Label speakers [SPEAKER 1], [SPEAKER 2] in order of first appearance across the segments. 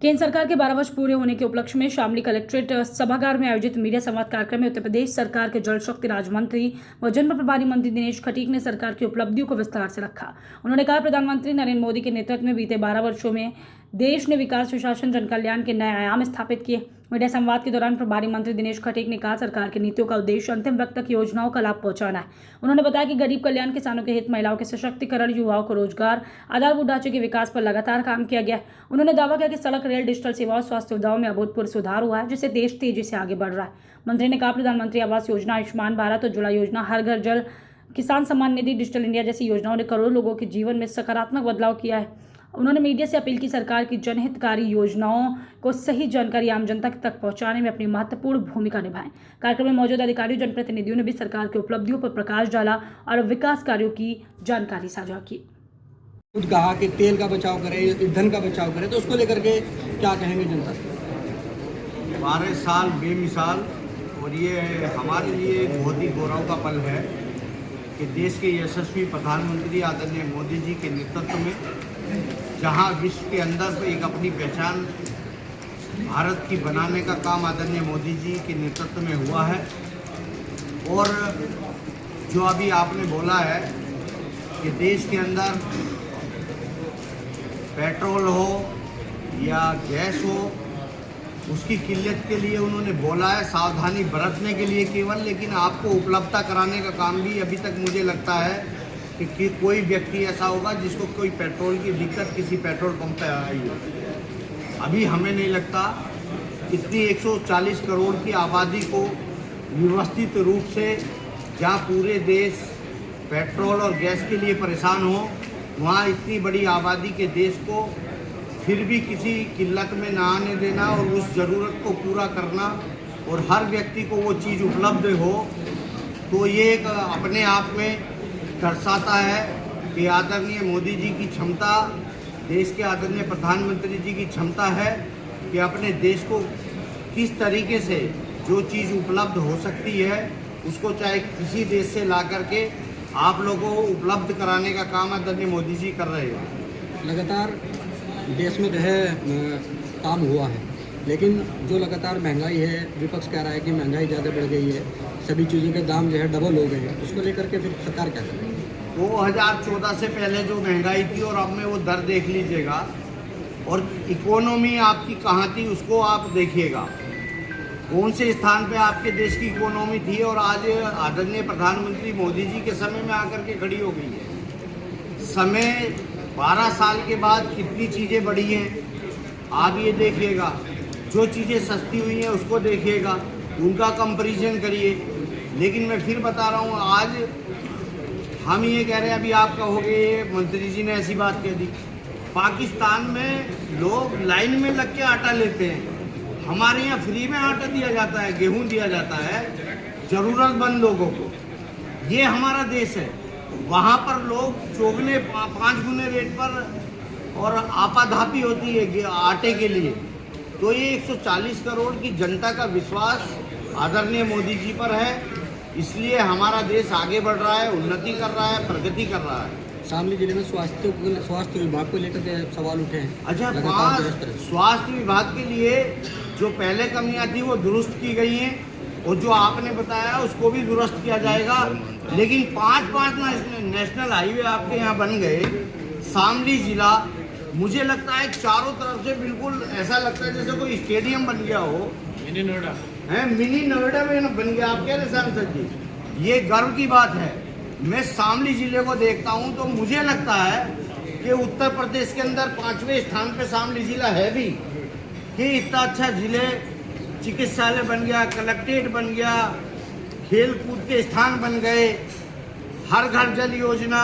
[SPEAKER 1] केंद्र सरकार के 12 वर्ष पूरे होने के उपलक्ष्य में शामली कलेक्ट्रेट सभागार में आयोजित मीडिया संवाद कार्यक्रम में उत्तर प्रदेश सरकार के जल शक्ति राज्य मंत्री व जन प्रभारी मंत्री दिनेश खटीक ने सरकार की उपलब्धियों को विस्तार से रखा। उन्होंने कहा, प्रधानमंत्री नरेंद्र मोदी के नेतृत्व में बीते 12 वर्षों में देश ने विकास, सुशासन, जन कल्याण के नए आयाम स्थापित किए। मीडिया संवाद के दौरान प्रभारी मंत्री दिनेश खटीक ने कहा, सरकार की नीतियों का उद्देश्य अंतिम व्यक्ति तक योजनाओं का लाभ पहुंचाना है। उन्होंने बताया कि गरीब कल्याण, किसानों के हित, महिलाओं के सशक्तिकरण, युवाओं को रोजगार, आधारभूत ढांचे के विकास पर लगातार काम किया गया है। उन्होंने दावा किया कि सड़क, रेल, डिजिटल सेवाओं, स्वास्थ्य सुविधाओं में अभूतपूर्व सुधार हुआ है, जिससे देश तेजी से आगे बढ़ रहा है। मंत्री ने कहा, प्रधानमंत्री आवास योजना, आयुष्मान भारत, उज्ज्वला योजना, हर घर जल, किसान सम्मान निधि, डिजिटल इंडिया जैसी योजनाओं ने करोड़ों लोगों के जीवन में सकारात्मक बदलाव किया है। उन्होंने मीडिया से अपील की, सरकार की जनहितकारी योजनाओं को सही जानकारी आम जनता तक पहुंचाने में अपनी महत्वपूर्ण भूमिका निभाएं। कार्यक्रम में मौजूद अधिकारियों, जनप्रतिनिधियों ने भी सरकार की उपलब्धियों पर प्रकाश डाला और विकास कार्यों की जानकारी साझा की।
[SPEAKER 2] खुद कहा कि तेल का बचाव करें, ईंधन का बचाव करें, तो उसको लेकर के क्या कहेंगे जनता से?
[SPEAKER 3] 12 साल बेमिसाल, और ये हमारे लिए एक बहुत ही गौरव का पल है कि देश के यशस्वी प्रधानमंत्री आदरणीय मोदी जी के नेतृत्व में जहां विश्व के अंदर एक अपनी पहचान भारत की बनाने का काम आदरणीय मोदी जी के नेतृत्व में हुआ है। और जो अभी आपने बोला है कि देश के अंदर पेट्रोल हो या गैस हो, उसकी किल्लत के लिए उन्होंने बोला है, सावधानी बरतने के लिए केवल, लेकिन आपको उपलब्धता कराने का काम भी अभी तक मुझे लगता है कि कोई व्यक्ति ऐसा होगा जिसको कोई पेट्रोल की दिक्कत किसी पेट्रोल पंप पे आई हो। अभी हमें नहीं लगता इतनी 140 करोड़ की आबादी को व्यवस्थित रूप से, जहाँ पूरे देश पेट्रोल और गैस के लिए परेशान हो, वहाँ इतनी बड़ी आबादी के देश को फिर भी किसी किल्लत में ना आने देना और उस ज़रूरत को पूरा करना और हर व्यक्ति को वो चीज़ उपलब्ध हो, तो ये एक अपने आप में दर्शाता है कि आदरणीय मोदी जी की क्षमता, देश के आदरणीय प्रधानमंत्री जी की क्षमता है कि अपने देश को किस तरीके से जो चीज़ उपलब्ध हो सकती है उसको चाहे किसी देश से ला करके आप लोगों को उपलब्ध कराने का काम आदरणीय मोदी जी कर रहे हैं।
[SPEAKER 2] लगातार देश में जो है काम हुआ है, लेकिन जो लगातार महंगाई है, विपक्ष कह रहा है कि महंगाई ज़्यादा बढ़ गई है, सभी चीज़ों के दाम जो है डबल हो गए हैं, उसको लेकर के फिर सरकार क्या करेगी?
[SPEAKER 3] 2014 से पहले जो महंगाई थी और अब में वो दर देख लीजिएगा, और इकोनॉमी आपकी कहाँ थी उसको आप देखिएगा, कौन से स्थान पे आपके देश की इकोनॉमी थी और आज आदरणीय प्रधानमंत्री मोदी जी के समय में आकर के खड़ी हो गई है। समय 12 साल के बाद कितनी चीज़ें बढ़ी हैं आप ये देखिएगा, जो चीज़ें सस्ती हुई हैं उसको देखिएगा, उनका कंपैरिजन करिए। लेकिन मैं फिर बता रहा हूँ, आज हम ये कह रहे हैं, अभी आप कहोगे ये मंत्री जी ने ऐसी बात कह दी, पाकिस्तान में लोग लाइन में लग के आटा लेते हैं, हमारे यहाँ फ्री में आटा दिया जाता है, गेहूँ दिया जाता है ज़रूरतमंद लोगों को। ये हमारा देश है, वहाँ पर लोग चौगुने 5 गुने रेट पर और आपाधापी होती है आटे के लिए। तो ये 140 करोड़ की जनता का विश्वास आदरणीय मोदी जी पर है, इसलिए हमारा देश आगे बढ़ रहा है, उन्नति कर रहा है, प्रगति कर रहा है।
[SPEAKER 2] शामली जिले में स्वास्थ्य विभाग को लेकर के सवाल उठे हैं।
[SPEAKER 3] अच्छा, स्वास्थ्य विभाग के लिए जो पहले कमियां थी वो दुरुस्त की गई हैं, और जो आपने बताया उसको भी दुरुस्त किया जाएगा। लेकिन 5 नेशनल हाईवे आपके यहाँ बन गए। शामली जिला मुझे लगता है चारों तरफ से बिल्कुल ऐसा लगता है जैसे कोई स्टेडियम बन गया हो, मिनी नोएडा है, मिनी नोएडा में बन गया। आप कह रहे सांसद जी, ये गर्व की बात है। मैं शामली जिले को देखता हूँ तो मुझे लगता है कि उत्तर प्रदेश के अंदर 5वें स्थान पे शामली जिला है भी, कि इतना अच्छा जिले, चिकित्सालय बन गया, कलेक्ट्रेट बन गया, खेल कूद के स्थान बन गए, हर घर जल योजना,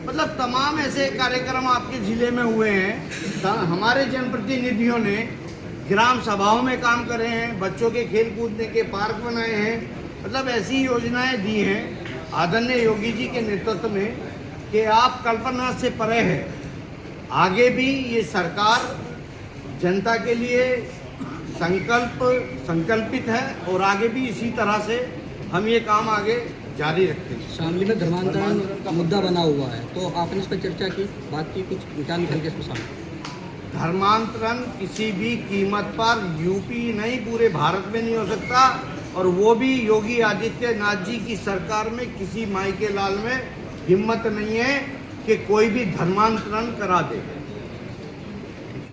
[SPEAKER 3] मतलब तमाम ऐसे कार्यक्रम आपके ज़िले में हुए हैं। हमारे जनप्रतिनिधियों ने ग्राम सभाओं में काम करे हैं, बच्चों के खेल कूदने के पार्क बनाए हैं, मतलब ऐसी योजनाएं दी हैं आदरणीय योगी जी के नेतृत्व में कि आप कल्पना से परे हैं। आगे भी ये सरकार जनता के लिए संकल्पित है और आगे भी इसी तरह से हम ये काम आगे जारी रखते हैं।
[SPEAKER 2] शामली में धर्मांतरण का मुद्दा बना हुआ है, तो आपने इस पर चर्चा की, बात की, कुछ विचार निकल के इसमें सामने?
[SPEAKER 3] धर्मांतरण किसी भी कीमत पर यूपी नहीं पूरे भारत में नहीं हो सकता, और वो भी योगी आदित्यनाथ जी की सरकार में किसी माई के लाल में हिम्मत नहीं है कि कोई भी धर्मांतरण करा दे।